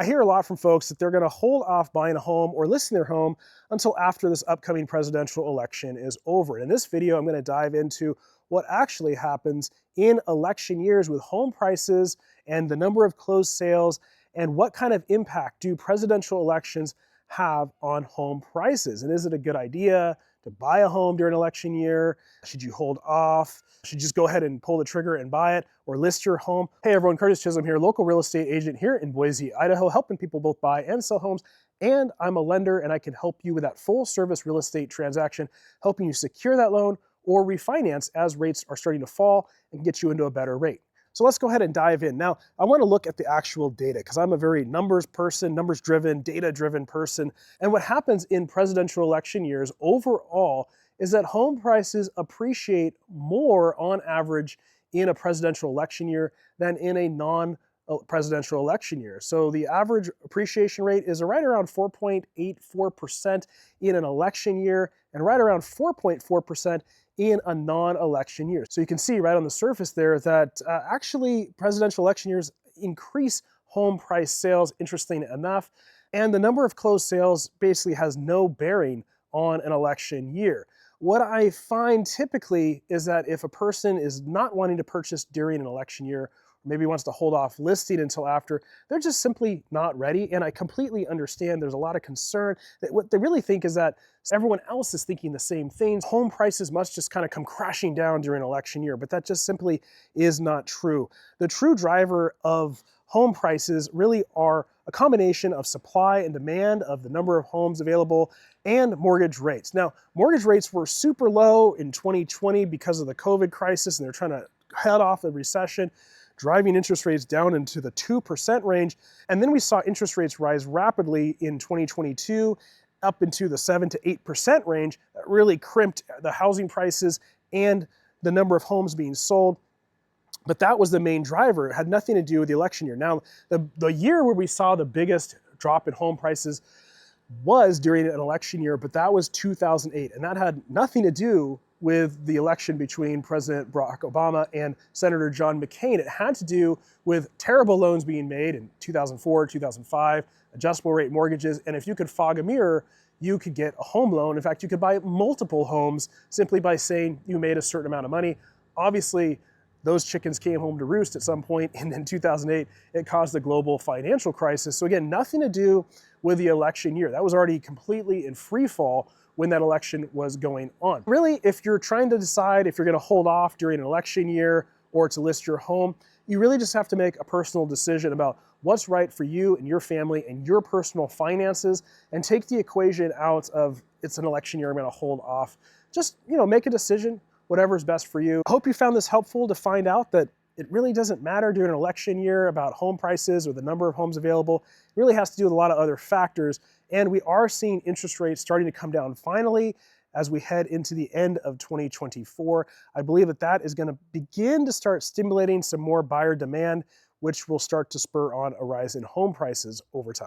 I hear a lot from folks that they're going to hold off buying a home or listing their home until after this upcoming presidential election is over. And in this video, I'm going to dive into what actually happens in election years with home prices and the number of closed sales, and what kind of impact do presidential elections have on home prices. And is it a good idea to buy a home during election year? Should you hold off? Should you just go ahead and pull the trigger and buy it or list your home? Hey everyone, Curtis Chism here, local real estate agent here in Boise, Idaho, helping people both buy and sell homes. And I'm a lender, and I can help you with that full service real estate transaction, helping you secure that loan or refinance as rates are starting to fall and get you into a better rate. So let's go ahead and dive in. Now, I want to look at the actual data because I'm a very numbers person, numbers driven, data driven person. And what happens in presidential election years overall is that home prices appreciate more on average in a presidential election year than in a non-presidential election year. So the average appreciation rate is right around 4.84% in an election year and right around 4.4% in a non-election year. So you can see right on the surface there that actually presidential election years increase home price sales, interesting enough, and the number of closed sales basically has no bearing on an election year. What I find typically is that if a person is not wanting to purchase during an election year, maybe wants to hold off listing until after, they're just simply not ready. And I completely understand there's a lot of concern that what they really think is that everyone else is thinking the same things. Home prices must just kind of come crashing down during election year, but that just simply is not true. The true driver of home prices really are a combination of supply and demand, of the number of homes available, and mortgage rates. Now, mortgage rates were super low in 2020 because of the COVID crisis, and they're trying to head off the recession, driving interest rates down into the 2% range. And then we saw interest rates rise rapidly in 2022 up into the 7 to 8% range. That really crimped the housing prices and the number of homes being sold. But that was the main driver. It had nothing to do with the election year. Now, the year where we saw the biggest drop in home prices was during an election year, but that was 2008. And that had nothing to do with the election between President Barack Obama and Senator John McCain. It had to do with terrible loans being made in 2004, 2005, adjustable rate mortgages. And if you could fog a mirror, you could get a home loan. In fact, you could buy multiple homes simply by saying you made a certain amount of money. Obviously, those chickens came home to roost at some point, and in 2008, it caused the global financial crisis. So again, nothing to do with the election year. That was already completely in free fall when that election was going on. Really, if you're trying to decide if you're going to hold off during an election year or to list your home, you really just have to make a personal decision about what's right for you and your family and your personal finances, and take the equation out of it's an election year, I'm going to hold off. Just, make a decision, whatever's best for you. I hope you found this helpful to find out that it really doesn't matter during an election year about home prices or the number of homes available. It really has to do with a lot of other factors. And we are seeing interest rates starting to come down finally as we head into the end of 2024. I believe that is going to begin to start stimulating some more buyer demand, which will start to spur on a rise in home prices over time.